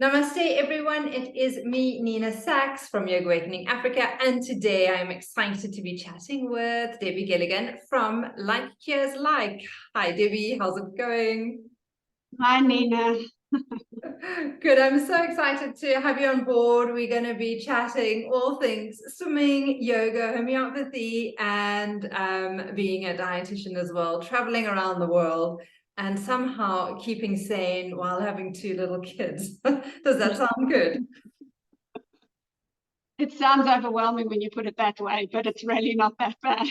Namaste, everyone. It is me, Nina Sachs from Yoga Awakening Africa, and today I'm excited to be chatting with Debbie Gilligan from Like Cures Like. Hi, Debbie. How's it going? Hi, Nina. Good. I'm so excited to have you on board. We're going to be chatting all things swimming, yoga, homeopathy, and being a dietitian as well, traveling around the world and somehow keeping sane while having two little kids. Does that sound good? It sounds overwhelming when you put it that way, but it's really not that bad.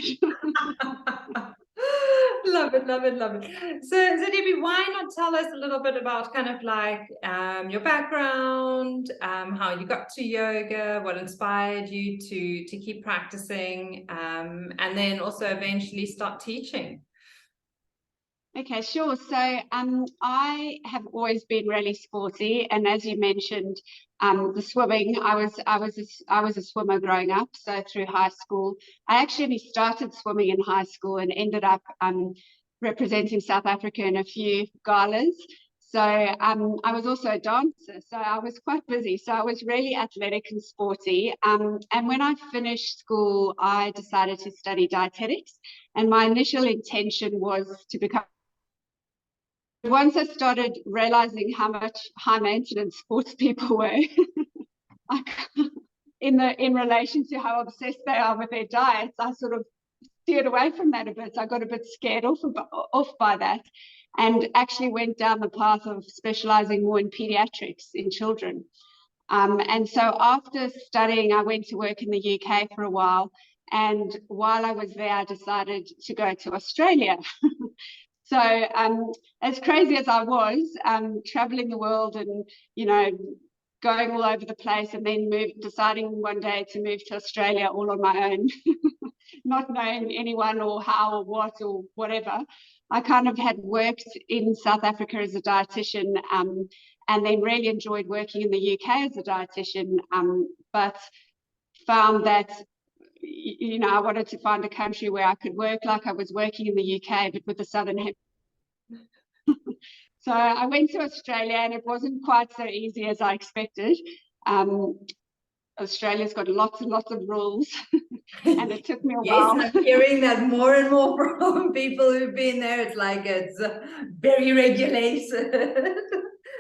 Love it, love it, love it. So Debbie, why not tell us a little bit about kind of like your background, how you got to yoga, what inspired you to keep practicing, and then also eventually start teaching. Okay, sure. So I have always been really sporty, and as you mentioned, the swimming. I was a swimmer growing up. So through high school, I actually started swimming in high school and ended up representing South Africa in a few galas. So I was also a dancer, so I was quite busy. So I was really athletic and sporty. And when I finished school, I decided to study dietetics, and my initial intention was to become. Once I started realizing how much high maintenance sports people were, in relation to how obsessed they are with their diets, I sort of steered away from that a bit. I got a bit scared off by that, and actually went down the path of specializing more in pediatrics in children. And so after studying, I went to work in the UK for a while. And while I was there, I decided to go to Australia. So as crazy as I was, traveling the world and, going all over the place, and then deciding one day to move to Australia all on my own, not knowing anyone or how or what or whatever. I kind of had worked in South Africa as a dietitian, and then really enjoyed working in the UK as a dietitian, but found that I wanted to find a country where I could work like I was working in the UK, but with the Southern Hemisphere. So I went to Australia, and it wasn't quite so easy as I expected. Australia's got lots and lots of rules, and it took me a while. Yes, I'm hearing that more and more from people who've been there. It's like it's very regulated.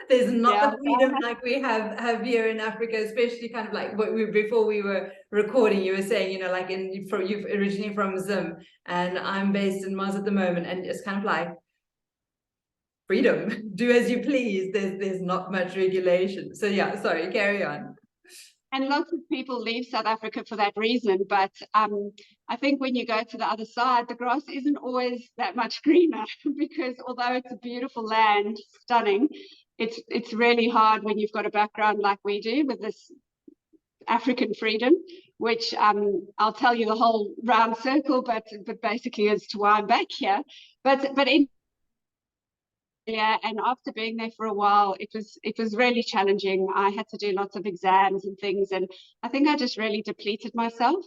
There's not the freedom like we have here in Africa, especially kind of like before we were recording, you were saying, like you're originally from Zim, and I'm based in Mars at the moment, and it's kind of like freedom, do as you please. There's not much regulation. So yeah, sorry, carry on. And lots of people leave South Africa for that reason. But I think when you go to the other side, the grass isn't always that much greener, because although it's a beautiful land, stunning, it's really hard when you've got a background like we do with this African freedom, which I'll tell you the whole round circle, but basically as to why I'm back here. But in and after being there for a while, it was really challenging. I had to do lots of exams and things, and I think I just really depleted myself.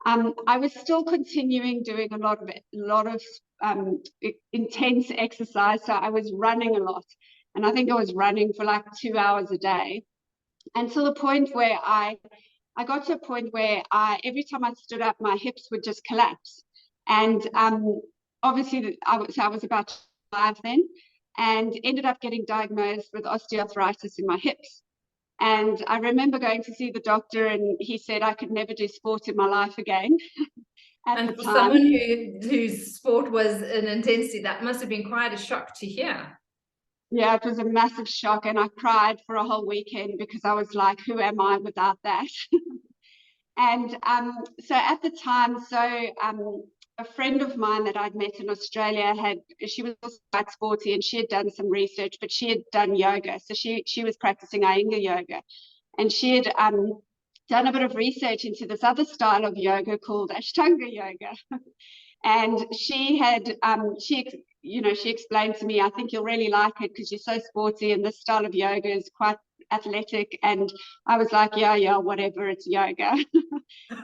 I was still continuing doing a lot of intense exercise, so I was running a lot, and I think I was running for like 2 hours a day, until the point where I got to a point where every time I stood up, my hips would just collapse, and obviously I was about 5 then, and ended up getting diagnosed with osteoarthritis in my hips. And I remember going to see the doctor, and he said I could never do sport in my life again. And for someone whose sport was an intensity, that must have been quite a shock to hear. Yeah, it was a massive shock, and I cried for a whole weekend because I was like, who am I without that? And so at the time, a friend of mine that I'd met in Australia she was also quite sporty, and she had done some research, but she had done yoga. So she was practicing Iyengar yoga, and she had done a bit of research into this other style of yoga called Ashtanga yoga. And she explained to me, I think you'll really like it because you're so sporty, and this style of yoga is quite athletic. And I was like, yeah, whatever, it's yoga.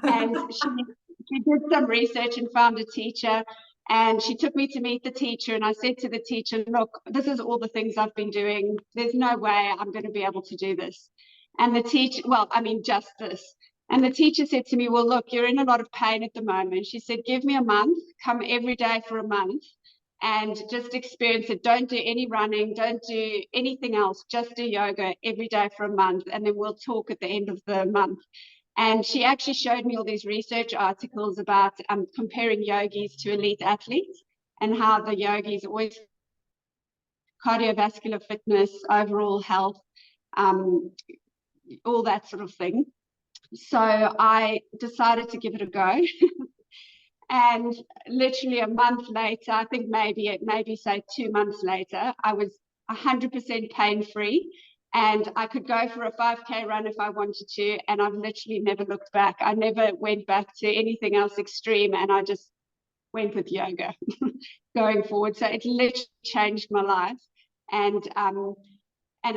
And she did some research and found a teacher, And she took me to meet the teacher, and I said to the teacher, look, this is all the things I've been doing. There's no way I'm going to be able to do this. And the teacher, well, I mean, just this. And the teacher said to me, well, look, you're in a lot of pain at the moment. She said, give me a month, come every day for a month and just experience it. Don't do any running, don't do anything else, just do yoga every day for a month. And then we'll talk at the end of the month. And she actually showed me all these research articles about comparing yogis to elite athletes and how the yogis always cardiovascular fitness, overall health, all that sort of thing. So I decided to give it a go. And literally a month later, I think maybe say 2 months later, I was 100% pain-free. And I could go for a 5K run if I wanted to. And I've literally never looked back. I never went back to anything else extreme. And I just went with yoga going forward. So it literally changed my life. And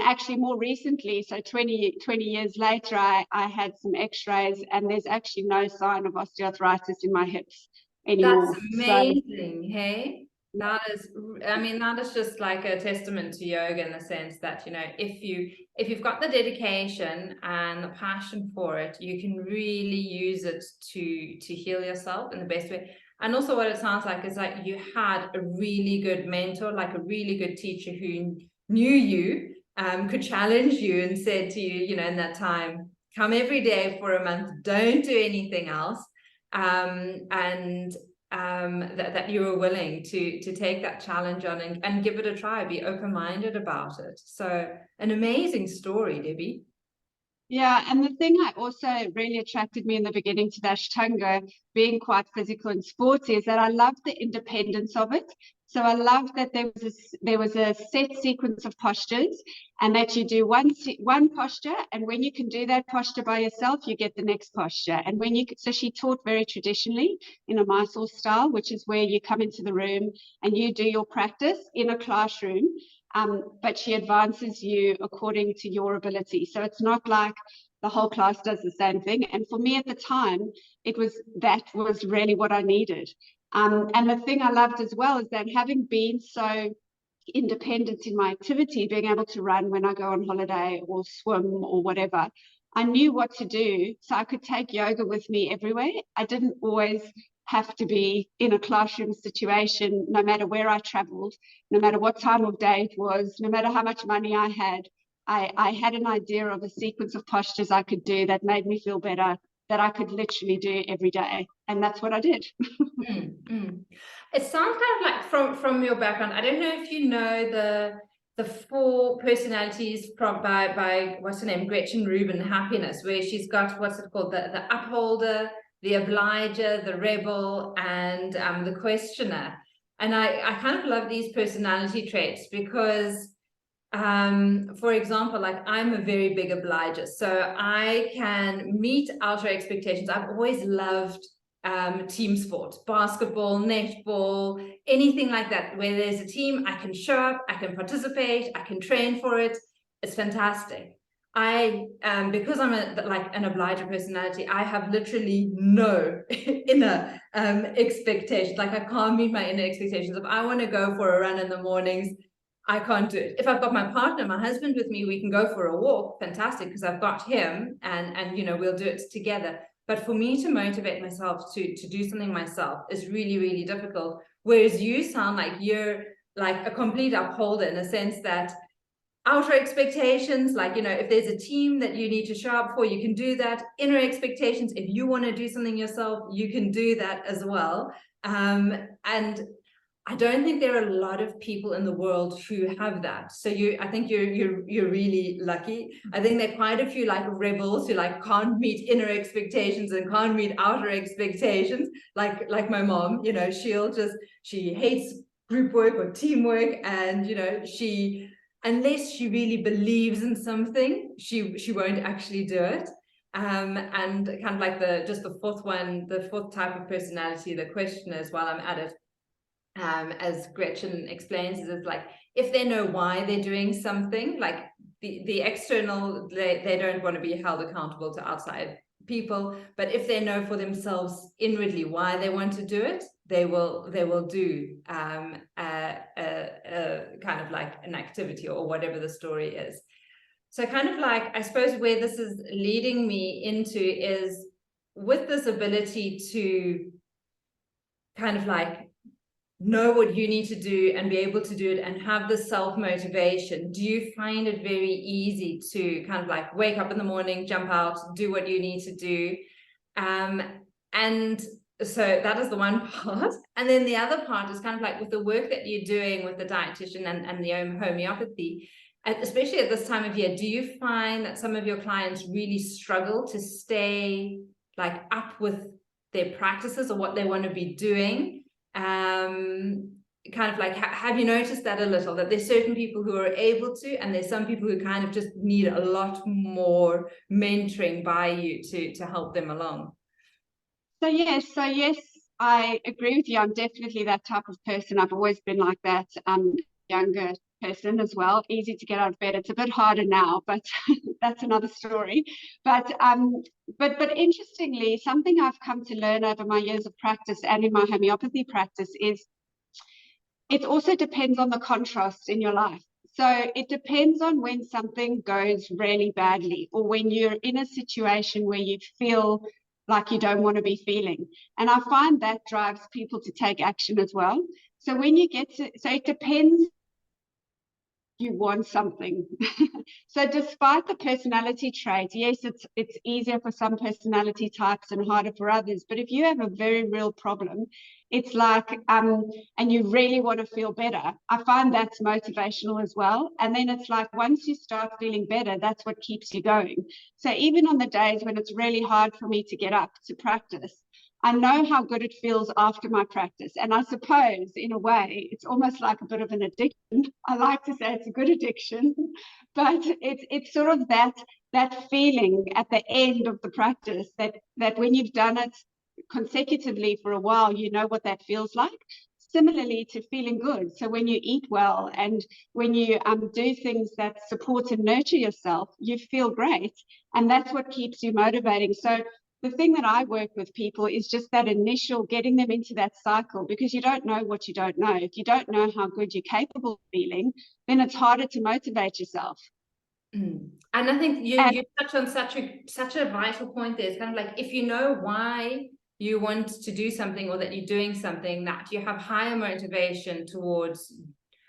actually more recently, so 20 years later, I had some x-rays and there's actually no sign of osteoarthritis in my hips anymore. That's amazing, so, hey? That is, I mean, that is just like a testament to yoga in the sense that, you know, if you've got the dedication and the passion for it, you can really use it to heal yourself in the best way. And also what it sounds like is like you had a really good mentor, like a really good teacher who knew you, could challenge you and said to you, you know, in that time, come every day for a month, don't do anything else. That you were willing to take that challenge on and give it a try, be open-minded about it. So an amazing story, Debbie. Yeah, and the thing that also really attracted me in the beginning to the Ashtanga, being quite physical and sporty, is that I loved the independence of it. So I loved that there was a set sequence of postures, and that you do one posture, and when you can do that posture by yourself, you get the next posture. And so she taught very traditionally in a Mysore style, which is where you come into the room and you do your practice in a classroom. But she advances you according to your ability. So it's not like the whole class does the same thing. And for me at the time, that was really what I needed. And the thing I loved as well is that having been so independent in my activity, being able to run when I go on holiday or swim or whatever, I knew what to do. So I could take yoga with me everywhere. I didn't always have to be in a classroom situation, no matter where I traveled, no matter what time of day it was, no matter how much money I had. I had an idea of a sequence of postures I could do that made me feel better, that I could literally do every day. And that's what I did. It sounds kind of like from your background, I don't know if you know the 4 personalities by what's her name, Gretchen Rubins, Happiness, where she's got, what's it called, the upholder, the obliger, the rebel, and the questioner. And I kind of love these personality traits because, for example, like I'm a very big obliger, so I can meet outer expectations. I've always loved team sports, basketball, netball, anything like that, where there's a team, I can show up, I can participate, I can train for it. It's fantastic. Because I'm an obliger personality, I have literally no inner expectations. Like I can't meet my inner expectations. If I want to go for a run in the mornings, I can't do it. If I've got my partner, my husband with me, we can go for a walk. Fantastic, because I've got him, and you know, we'll do it together. But for me to motivate myself to do something myself is really, really difficult. Whereas you sound like you're like a complete upholder in a sense that outer expectations, like, you know, if there's a team that you need to show up for, you can do that. Inner expectations, if you want to do something yourself, you can do that as well. And I don't think there are a lot of people in the world who have that. So I think you're really lucky. I think there are quite a few like rebels who like can't meet inner expectations and can't meet outer expectations. Like my mom, you know, she hates group work or teamwork, and you know, unless she really believes in something, she won't actually do it. And kind of like the fourth type of personality, the questioners, while I'm at it, as Gretchen explains, is like if they know why they're doing something, like the external, they don't want to be held accountable to outside people, but if they know for themselves inwardly why they want to do it, they will do kind of like an activity or whatever the story is. So kind of like, I suppose where this is leading me into is with this ability to kind of like know what you need to do and be able to do it and have the self-motivation, do you find it very easy to kind of like wake up in the morning, jump out, do what you need to do? And so that is the one part. And then the other part is kind of like with the work that you're doing with the dietitian and the homeopathy, especially at this time of year, do you find that some of your clients really struggle to stay like up with their practices or what they want to be doing? Kind of like, have you noticed that a little, that there's certain people who are able to, and there's some people who kind of just need a lot more mentoring by you to help them along? So yes, I agree with you. I'm definitely that type of person. I've always been like that. Younger person as well, easy to get out of bed. It's a bit harder now, but that's another story. But interestingly, something I've come to learn over my years of practice and in my homeopathy practice is it also depends on the contrast in your life. So it depends on when something goes really badly or when you're in a situation where you feel like you don't want to be feeling. And I find that drives people to take action as well. So when you get to, so it depends, you want something. So despite the personality traits, yes, it's easier for some personality types and harder for others. But if you have a very real problem, it's like, and you really want to feel better, I find that's motivational as well. And then it's like, once you start feeling better, that's what keeps you going. So even on the days when it's really hard for me to get up to practice, I know how good it feels after my practice. And I suppose in a way, it's almost like a bit of an addiction. I like to say it's a good addiction, but it's sort of that feeling at the end of the practice that when you've done it consecutively for a while, you know what that feels like. Similarly to feeling good. So when you eat well and when you do things that support and nurture yourself, you feel great. And that's what keeps you motivating. So the thing that I work with people is just that initial getting them into that cycle, because you don't know what you don't know. If you don't know how good you're capable of feeling, then it's harder to motivate yourself. And I think you touch on such a vital point there. It's kind of like, if you know why you want to do something or that you're doing something, that you have higher motivation towards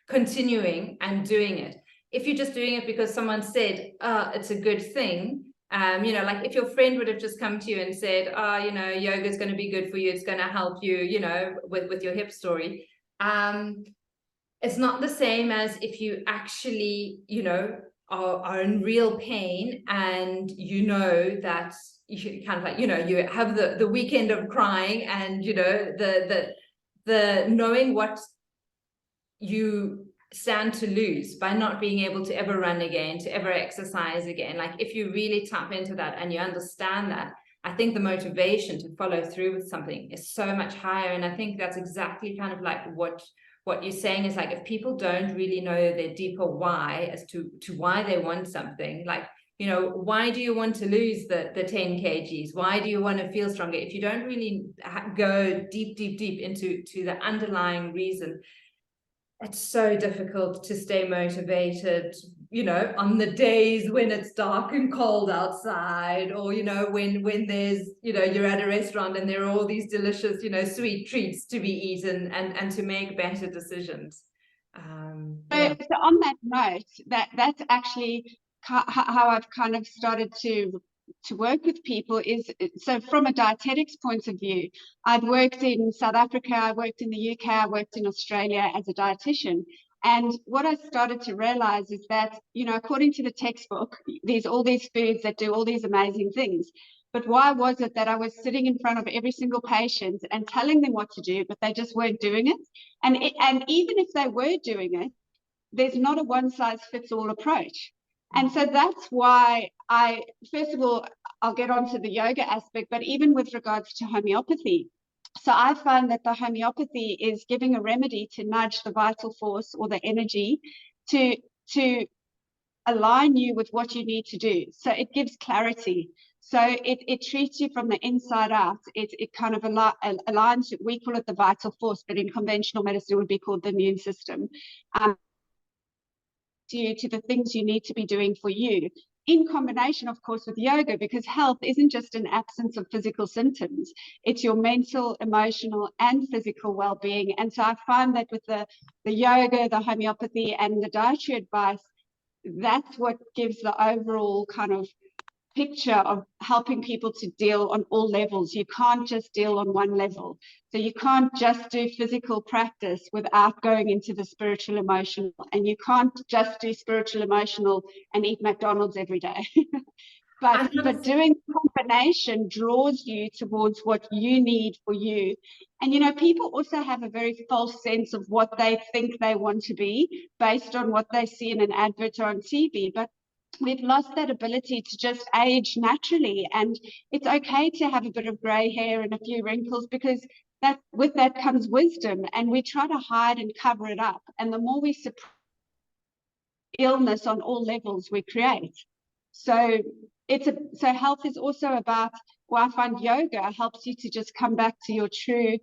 continuing and doing it. If you're just doing it because someone said, it's a good thing, you know, like if your friend would have just come to you and said, you know, yoga is going to be good for you, it's going to help you, you know, with your hip story. It's not the same as if you actually, you know, are in real pain, and you know that you kind of like, you know, you have the weekend of crying, and you know the knowing what you stand to lose by not being able to ever run again, to ever exercise again. Like if you really tap into that and you understand that, I think the motivation to follow through with something is so much higher. And I think that's exactly kind of like what you're saying is, like, if people don't really know their deeper why as to why they want something, like, you know, why do you want to lose the 10 kgs? Why do you want to feel stronger? If you don't really go deep into the underlying reason, it's so difficult to stay motivated, you know, on the days when it's dark and cold outside, or, you know, when there's, you know, you're at a restaurant and there are all these delicious, you know, sweet treats to be eaten, and to make better decisions. Yeah. So on that note, that's actually how I've kind of started to work with people is, so from a dietetics point of view, I've worked in South Africa, I worked in the UK, I worked in Australia as a dietitian. And what I started to realize is that, you know, according to the textbook, there's all these foods that do all these amazing things. But why was it that I was sitting in front of every single patient and telling them what to do, but they just weren't doing it? And even if they were doing it, there's not a one-size-fits-all approach. And so that's why first of all, I'll get onto the yoga aspect, but even with regards to homeopathy. So I find that the homeopathy is giving a remedy to nudge the vital force or the energy to align you with what you need to do. So it gives clarity. So it treats you from the inside out. It kind of aligns, we call it the vital force, but in conventional medicine it would be called the immune system. To the things you need to be doing for you, in combination, of course, with yoga, because health isn't just an absence of physical symptoms. It's your mental, emotional, and physical well-being. And so I find that with the yoga, the homeopathy, and the dietary advice, that's what gives the overall kind of picture of helping people to deal on all levels. You can't just deal on one level. So you can't just do physical practice without going into the spiritual emotional, and you can't just do spiritual emotional and eat McDonald's every day. but doing combination draws you towards what you need for you. And you know, people also have a very false sense of what they think they want to be based on what they see in an advert or on TV. But we've lost that ability to just age naturally, and it's okay to have a bit of gray hair and a few wrinkles, because that with that comes wisdom, and we try to hide and cover it up, and the more we suppress illness on all levels we create. So so health is also about, well, I find yoga helps you to just come back to your true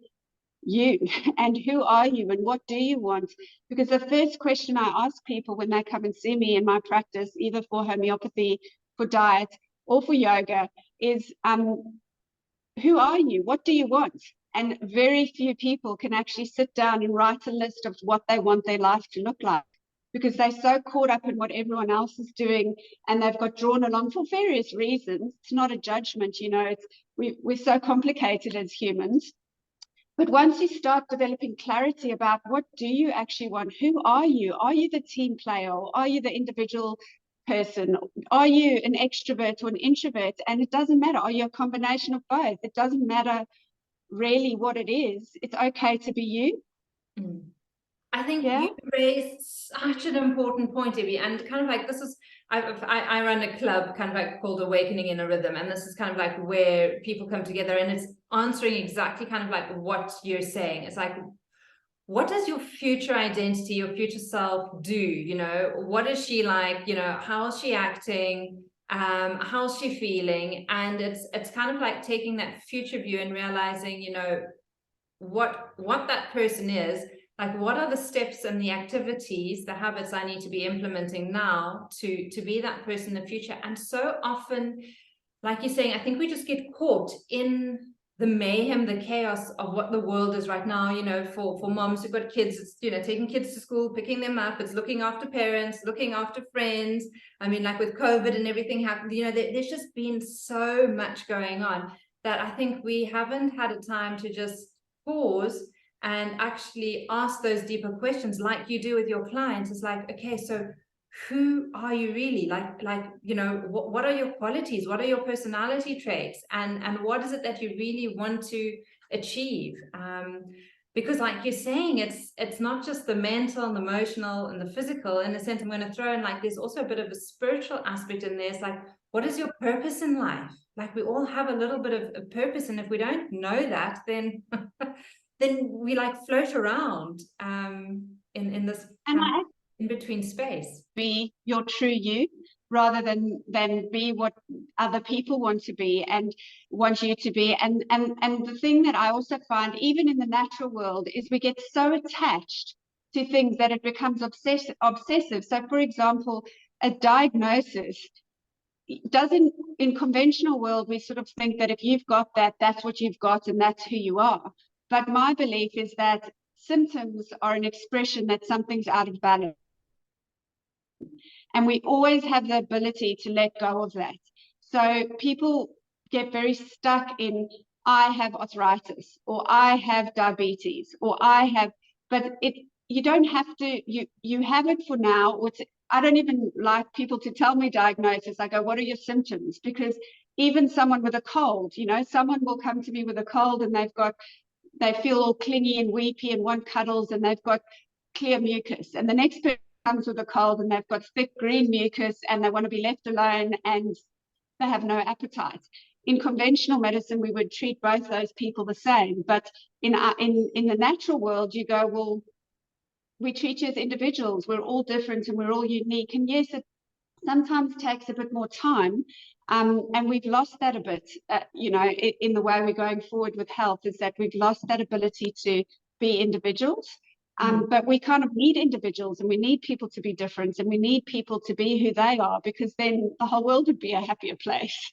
you and who are you and what do you want. Because the first question I ask people when they come and see me in my practice, either for homeopathy, for diet, or for yoga, is who are you? What do you want? And very few people can actually sit down and write a list of what they want their life to look like, because they're so caught up in what everyone else is doing, and they've got drawn along for various reasons. It's not a judgment, you know, we're so complicated as humans. But once you start developing clarity about what do you actually want, who are you? Are you the team player, or are you the individual person? Are you an extrovert or an introvert? And it doesn't matter. Are you a combination of both? It doesn't matter really what it is. It's okay to be you. I think you raised such an important point, Debbie, and kind of like this is, I run a club kind of like called Awakening in a Rhythm, and this is kind of like where people come together, and it's answering exactly kind of like what you're saying. It's like, what does your future identity, your future self do? You know, what is she like? You know, how is she acting? How's she feeling? And it's kind of like taking that future view and realizing, you know, what that person is. Like, what are the steps and the activities, the habits I need to be implementing now to be that person in the future? And so often, like you're saying, I think we just get caught in the mayhem, the chaos of what the world is right now. You know, for moms who've got kids, it's, you know, taking kids to school, picking them up, it's looking after parents, looking after friends. I mean, like with COVID and everything happened, you know, there's just been so much going on that I think we haven't had a time to just pause and actually ask those deeper questions like you do with your clients. It's like, okay, so who are you really? Like, you know, what are your qualities? What are your personality traits? And what is it that you really want to achieve? Because like you're saying, it's not just the mental and the emotional and the physical. In a sense, I'm going to throw in, like, there's also a bit of a spiritual aspect in there. It's like, what is your purpose in life? Like, we all have a little bit of a purpose, and if we don't know that, then then we like float around in this in between space. Be your true you, rather than be what other people want to be and want you to be. And the thing that I also find, even in the natural world, is we get so attached to things that it becomes obsessive. So for example, a diagnosis doesn't, in conventional world, we sort of think that if you've got that, that's what you've got and that's who you are. But my belief is that symptoms are an expression that something's out of balance. And we always have the ability to let go of that. So people get very stuck in, I have arthritis, or I have diabetes, or I have, but you don't have to, you have it for now. I don't even like people to tell me diagnosis. I go, what are your symptoms? Because even someone with a cold, you know, someone will come to me with a cold and they feel all clingy and weepy and want cuddles, and they've got clear mucus. And the next person comes with a cold and they've got thick green mucus and they want to be left alone and they have no appetite. In conventional medicine, we would treat both those people the same. But in the natural world, you go, well, we treat you as individuals. We're all different and we're all unique. And yes, it sometimes takes a bit more time. And we've lost that a bit, you know, in the way we're going forward with health, is that we've lost that ability to be individuals. But we kind of need individuals, and we need people to be different, and we need people to be who they are, because then the whole world would be a happier place.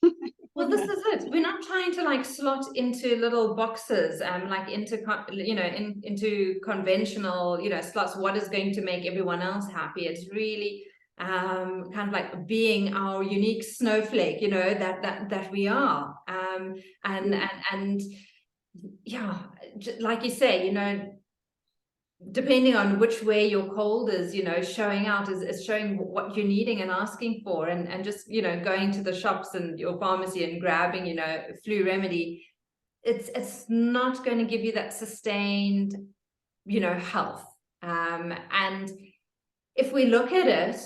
Well, this is it. We're not trying to like slot into little boxes, like into, you know, into conventional, you know, slots. What is going to make everyone else happy? It's really kind of like being our unique snowflake, you know, that we are. And yeah, like you say, you know, depending on which way your cold is, you know, showing out is showing what you're needing and asking for, and just, you know, going to the shops and your pharmacy and grabbing, you know, flu remedy, it's not going to give you that sustained, you know, health. And if we look at it,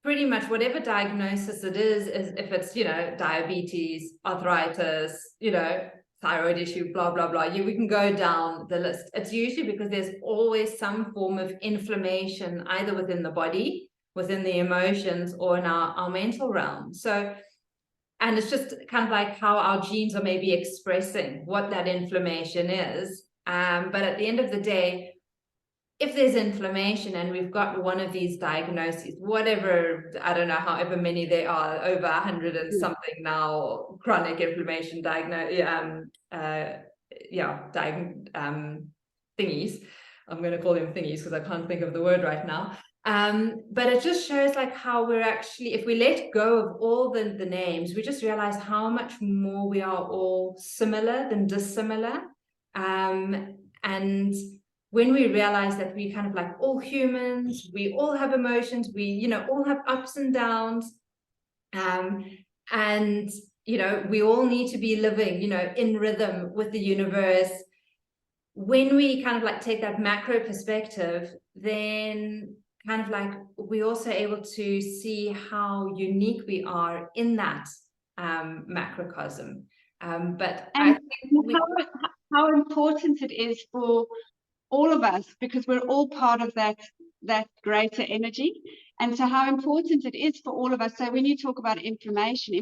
pretty much whatever diagnosis it is if it's, you know, diabetes, arthritis, you know, thyroid issue, blah, blah, blah, we can go down the list. It's usually because there's always some form of inflammation, either within the body, within the emotions, or in our mental realm. So, and it's just kind of like how our genes are maybe expressing what that inflammation is. But at the end of the day, if there's inflammation and we've got one of these diagnoses, whatever, I don't know, however many there are, over 100 and something now, chronic inflammation thingies. I'm going to call them thingies because I can't think of the word right now. But it just shows like how we're actually, if we let go of all the names, we just realize how much more we are all similar than dissimilar. And when we realize that we kind of like all humans, we all have emotions, we, you know, all have ups and downs, and, you know, we all need to be living, you know, in rhythm with the universe. When we kind of like take that macro perspective, then kind of like we're also able to see how unique we are in that macrocosm. But I think how important it is for all of us, because we're all part of that greater energy. And so how important it is for all of us. So when you talk about inflammation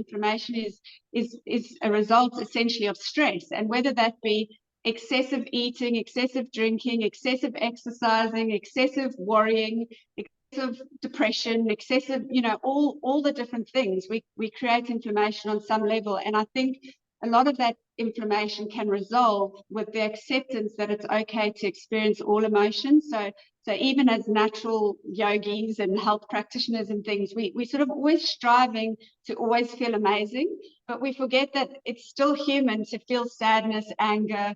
is a result essentially of stress, and whether that be excessive eating, excessive drinking, excessive exercising, excessive worrying, excessive depression, excessive, you know, all the different things, we create inflammation on some level. And I think a lot of that inflammation can resolve with the acceptance that it's okay to experience all emotions. So even as natural yogis and health practitioners and things, we sort of always striving to always feel amazing, but we forget that it's still human to feel sadness, anger,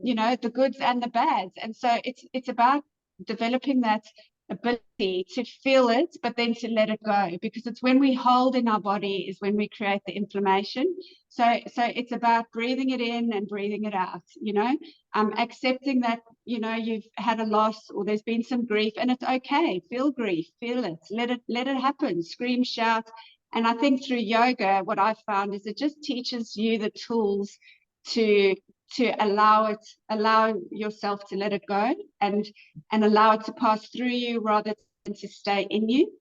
you know, the goods and the bads. And so it's about developing that ability to feel it, but then to let it go, because it's when we hold in our body is when we create the inflammation. So it's about breathing it in and breathing it out, you know, accepting that, you know, you've had a loss or there's been some grief, and it's okay. Feel grief, feel it, let it happen, scream, shout. And I think through yoga, what I've found is it just teaches you the tools to allow yourself to let it go and allow it to pass through you rather than to stay in you.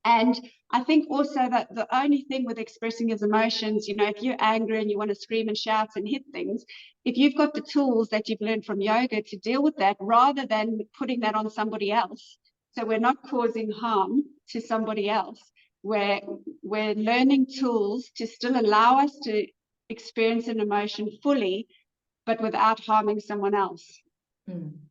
And I think also that the only thing with expressing his emotions, you know, if you're angry and you want to scream and shout and hit things, if you've got the tools that you've learned from yoga to deal with that, rather than putting that on somebody else, so we're not causing harm to somebody else, we're learning tools to still allow us to experience an emotion fully, but without harming someone else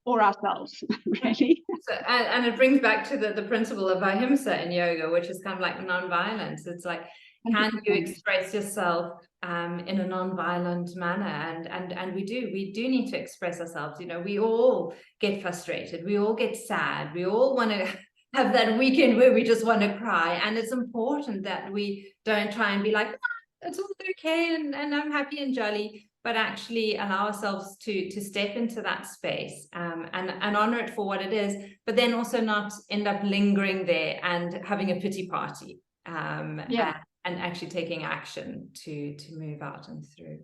or ourselves, really. So, and it brings back to the principle of ahimsa in yoga, which is kind of like non-violence. It's like, can you express yourself in a non-violent manner? And we do need to express ourselves. You know, we all get frustrated, we all get sad, we all want to have that weekend where we just want to cry. And it's important that we don't try and be like, it's all okay and I'm happy and jolly, but actually allow ourselves to step into that space and honor it for what it is, but then also not end up lingering there and having a pity party, and actually taking action to move out and through,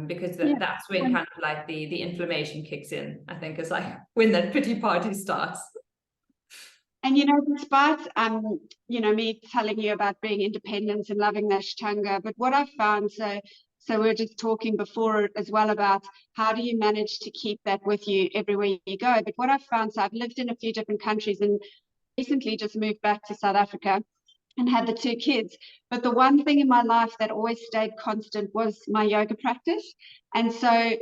because that's when kind of like the inflammation kicks in. I think is like when that pity party starts. And, despite, me telling you about being independent and loving the Ashtanga, but what I've found, so we were just talking before as well about how do you manage to keep that with you everywhere you go. But what I've found, so I've lived in a few different countries and recently just moved back to South Africa and had the 2 kids. But the one thing in my life that always stayed constant was my yoga practice. And so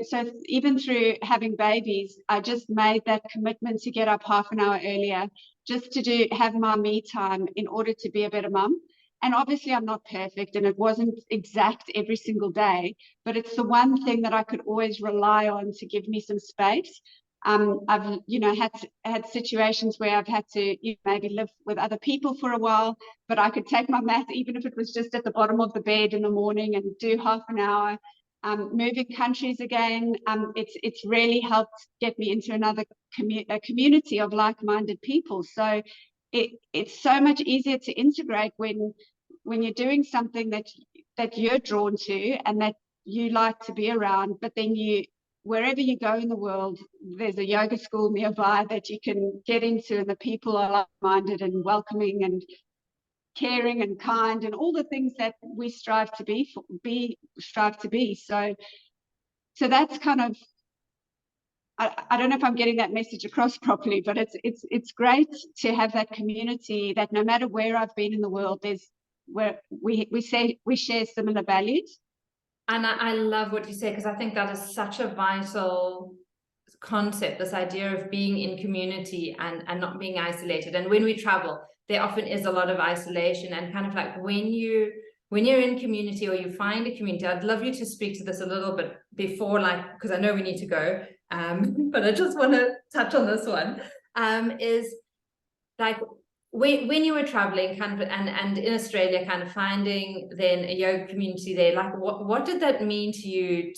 even through having babies, I just made that commitment to get up half an hour earlier, just to have my me time in order to be a better mum. And obviously I'm not perfect and it wasn't exact every single day, but it's the one thing that I could always rely on to give me some space. I've had situations where I've had to maybe live with other people for a while, but I could take my mat even if it was just at the bottom of the bed in the morning and do half an hour. Moving countries again, it's really helped get me into another community of like-minded people. So it's so much easier to integrate when you're doing something that you're drawn to and that you like to be around, but then wherever you go in the world, there's a yoga school nearby that you can get into, and the people are like-minded and welcoming and caring and kind and all the things that we strive to be. So that's kind of, I don't know if I'm getting that message across properly, but it's great to have that community that no matter where I've been in the world, where we share similar values. And I love what you say, because I think that is such a vital concept, this idea of being in community and not being isolated. And when we travel, there often is a lot of isolation, and kind of like when you're in community or you find a community, I'd love you to speak to this a little bit before, like, because I know we need to go, but I just want to touch on this one, is like, when you were traveling kind of and in Australia, kind of finding then a yoga community there, like what did that mean to you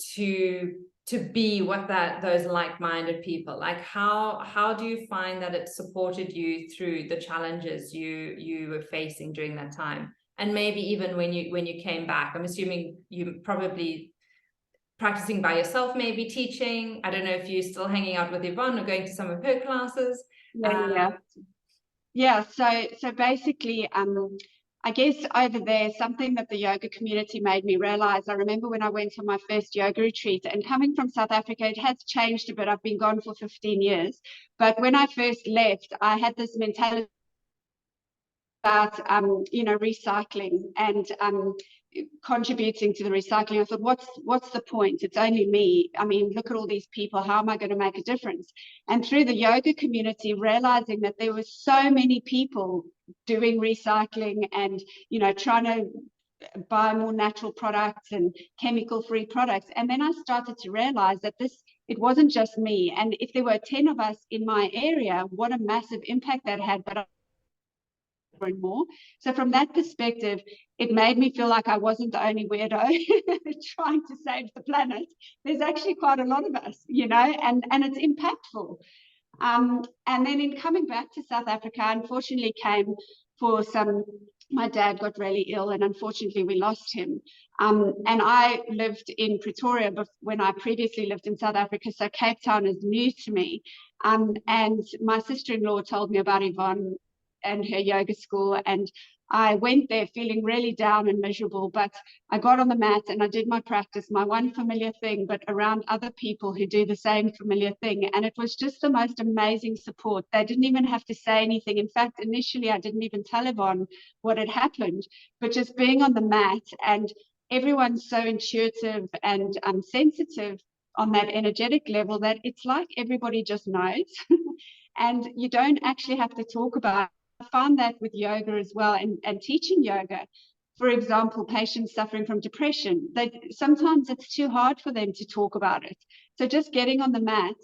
to be with those like-minded people? Like how do you find that it supported you through the challenges you were facing during that time? And maybe even when you came back, I'm assuming you probably practicing by yourself, maybe teaching. I don't know if you're still hanging out with Yvonne or going to some of her classes. Yeah, so basically, I guess over there, something that the yoga community made me realize, I remember when I went on my first yoga retreat, and coming from South Africa, it has changed a bit. I've been gone for 15 years. But when I first left, I had this mentality about, recycling and contributing to the recycling. I thought, what's the point? It's only me. I mean, look at all these people. How am I going to make a difference? And through the yoga community, realizing that there were so many people doing recycling and, trying to buy more natural products and chemical-free products. And then I started to realize that it wasn't just me. And if there were 10 of us in my area, what a massive impact that had. But and more. So from that perspective, it made me feel like I wasn't the only weirdo trying to save the planet. There's actually quite a lot of us, and it's impactful. And then in coming back to South Africa, I unfortunately came for my dad got really ill and unfortunately we lost him. And I lived in Pretoria when I previously lived in South Africa, so Cape Town is new to me. And my sister-in-law told me about Yvonne and her yoga school, and I went there feeling really down and miserable, but I got on the mat and I did my practice, my one familiar thing, but around other people who do the same familiar thing. And it was just the most amazing support. They didn't even have to say anything. In fact, initially I didn't even tell Yvonne what had happened, but just being on the mat, and everyone's so intuitive and sensitive on that energetic level that it's like everybody just knows. And you don't actually have to talk about it. I found that with yoga as well, and teaching yoga. For example, patients suffering from depression, sometimes it's too hard for them to talk about it. So just getting on the mat,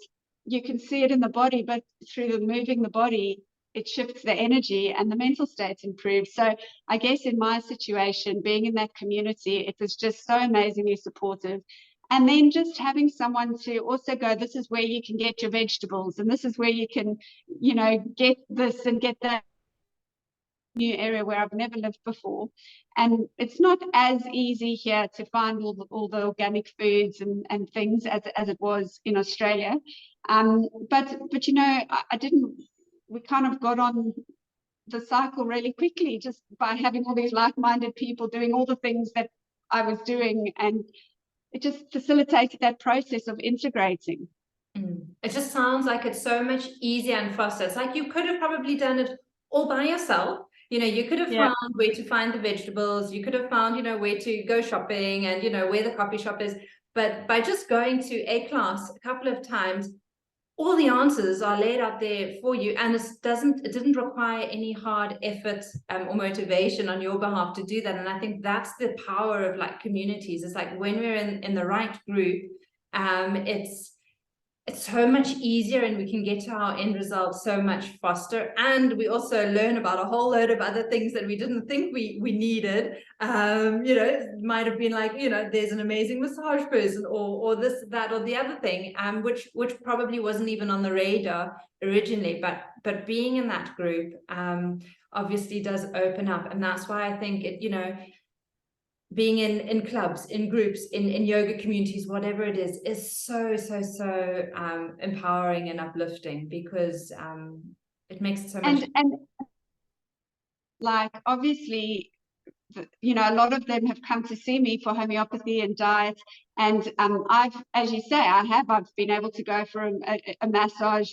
you can see it in the body, but through moving the body, it shifts the energy and the mental state's improved. So I guess in my situation, being in that community, it was just so amazingly supportive. And then just having someone to also go, this is where you can get your vegetables, and this is where you can, get this and get that. New area where I've never lived before, and it's not as easy here to find all the organic foods and things as it was in Australia. But I didn't. We kind of got on the cycle really quickly, just by having all these like-minded people doing all the things that I was doing, and it just facilitated that process of integrating. It just sounds like it's so much easier and faster. It's like you could have probably done it all by yourself. You know, you could have found where to find the vegetables. You could have found, you know, where to go shopping and, you know, where the coffee shop is. But by just going to a class a couple of times, all the answers are laid out there for you, and it didn't require any hard effort or motivation on your behalf to do that. And I think that's the power of like communities. It's like when we're in the right group, it's so much easier, and we can get to our end result so much faster. And we also learn about a whole load of other things that we didn't think we needed. You know, it might have been like, you know, there's an amazing massage person, or this, that, or the other thing, which probably wasn't even on the radar originally. But being in that group obviously does open up. And that's why I think it, you know, being in clubs, in groups, in yoga communities, whatever it is so empowering and uplifting, because it makes it so much. And like, obviously, you know, a lot of them have come to see me for homeopathy and diet, and I've, as you say, I've been able to go for a massage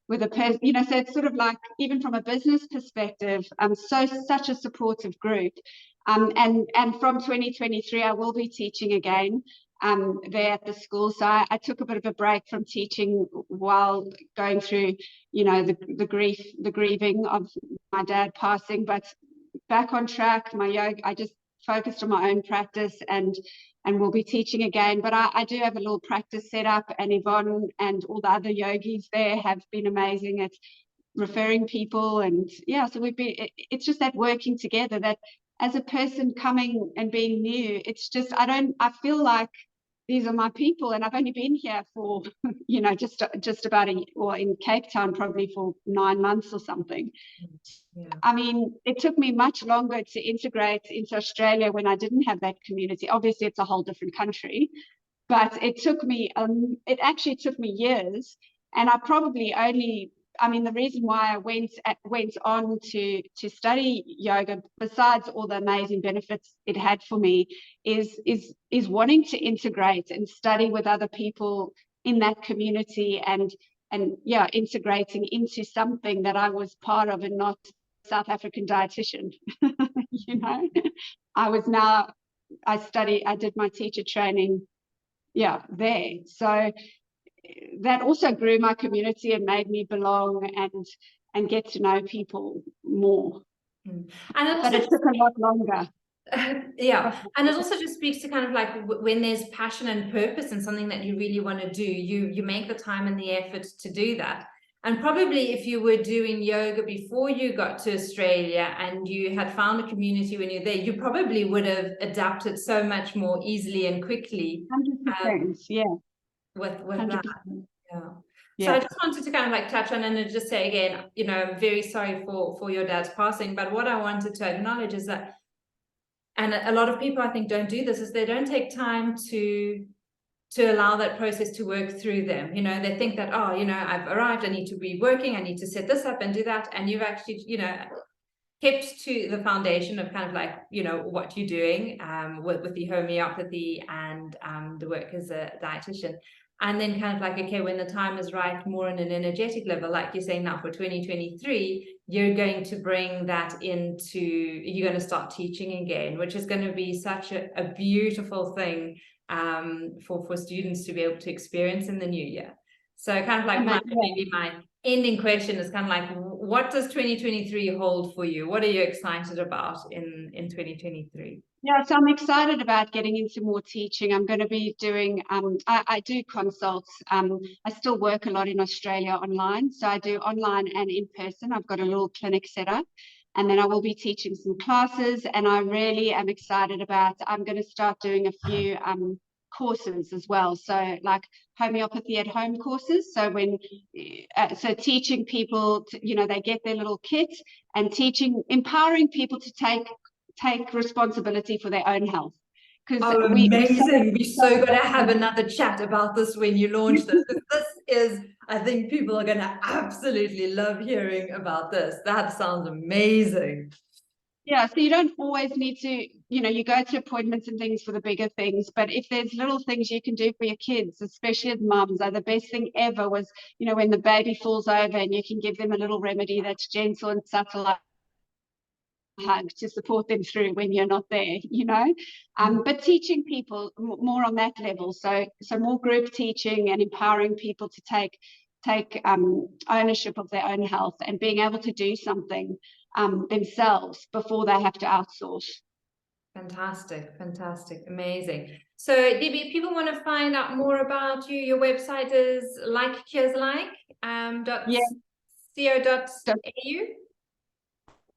with a person, you know. So it's sort of like, even from a business perspective, such a supportive group. And from 2023, I will be teaching again there at the school. So I took a bit of a break from teaching while going through, you know, the grieving of my dad passing, but back on track. My yoga, I just focused on my own practice, and will be teaching again. But I do have a little practice set up, and Yvonne and all the other yogis there have been amazing at referring people. And yeah, so it's just that working together, that as a person coming and being new, it's just, I feel like these are my people, and I've only been here for, you know, just about or in Cape Town probably for 9 months or something. Yeah. I mean, it took me much longer to integrate into Australia when I didn't have that community. Obviously, it's a whole different country, but it took me, it actually took me years, and I probably only, I mean, the reason why I went on to study yoga, besides all the amazing benefits it had for me, is wanting to integrate and study with other people in that community, and yeah, integrating into something that I was part of, and not South African dietitian. You know, I did my teacher training, yeah, there. So that also grew my community and made me belong and get to know people more. And but it took a lot longer. Yeah, and it also just speaks to kind of like when there's passion and purpose in something that you really want to do, you make the time and the effort to do that. And probably if you were doing yoga before you got to Australia and you had found a community when you're there, you probably would have adapted so much more easily and quickly. 100%, yeah. With 100%. That. Yeah. So I just wanted to kind of like touch on and just say again, you know, I'm very sorry for your dad's passing, but what I wanted to acknowledge is that, and a lot of people I think don't do this, is they don't take time to allow that process to work through them. You know, they think that, oh, you know, I've arrived, I need to be working, I need to set this up and do that. And you've actually, you know, kept to the foundation of kind of like, you know, what you're doing with the homeopathy and the work as a dietitian. And then kind of like, okay, when the time is right, more on an energetic level, like you're saying now for 2023, you're going to bring that into, you're going to start teaching again, which is going to be such a beautiful thing for students to be able to experience in the new year. So kind of like maybe my ending question is kind of like, what does 2023 hold for you? What are you excited about in 2023? Yeah, so I'm excited about getting into more teaching. I'm going to be doing, I do consults. I still work a lot in Australia online. So I do online and in person. I've got a little clinic set up, and then I will be teaching some classes. And I really am excited about, I'm going to start doing a few courses as well. So like homeopathy at home courses. So so teaching people to, you know, they get their little kit, and empowering people to take responsibility for their own health. Oh, amazing. We're so going to have another chat about this when you launch this. This is, I think people are going to absolutely love hearing about this. That sounds amazing. Yeah, so you don't always need to, you go to appointments and things for the bigger things, but if there's little things you can do for your kids, especially as mums, the best thing ever was, when the baby falls over and you can give them a little remedy that's gentle and subtle, like hug to support them through when you're not there, but teaching people more on that level. So more group teaching and empowering people to take ownership of their own health and being able to do something themselves before they have to outsource. Fantastic, amazing. So Debbie, if people want to find out more about you, your website is @co.au.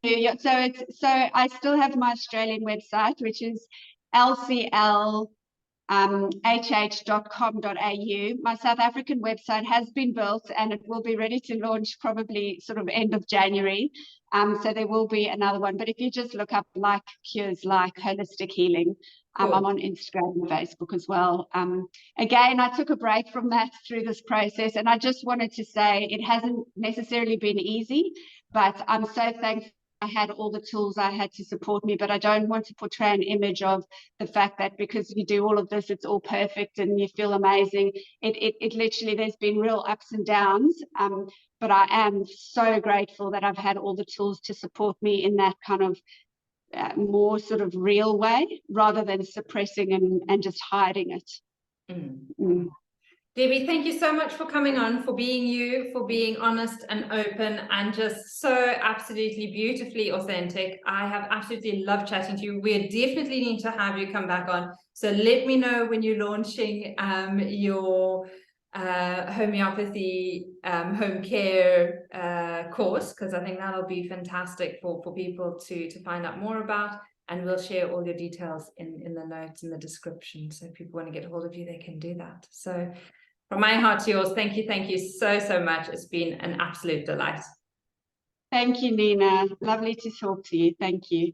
Yeah, so I still have my Australian website, which is lclhh.com.au. My South African website has been built and it will be ready to launch probably sort of end of January. So there will be another one. But if you just look up Like Cures Like Holistic Healing, cool. I'm on Instagram and Facebook as well. Again, I took a break from that through this process, and I just wanted to say it hasn't necessarily been easy, but I'm so thankful I had all the tools I had to support me. But I don't want to portray an image of the fact that because you do all of this, it's all perfect and you feel amazing. It literally, there's been real ups and downs. But I am so grateful that I've had all the tools to support me in that kind of more sort of real way, rather than suppressing and just hiding it. Debbie, thank you so much for coming on, for being you, for being honest and open and just so absolutely beautifully authentic. I have absolutely loved chatting to you. We definitely need to have you come back on. So let me know when you're launching your homeopathy home care course, because I think that'll be fantastic for people to find out more about. And we'll share all your details in the notes in the description. So if people want to get a hold of you, they can do that. So from my heart to yours, thank you so much. It's been an absolute delight. Thank you, Nina. Lovely to talk to you. Thank you.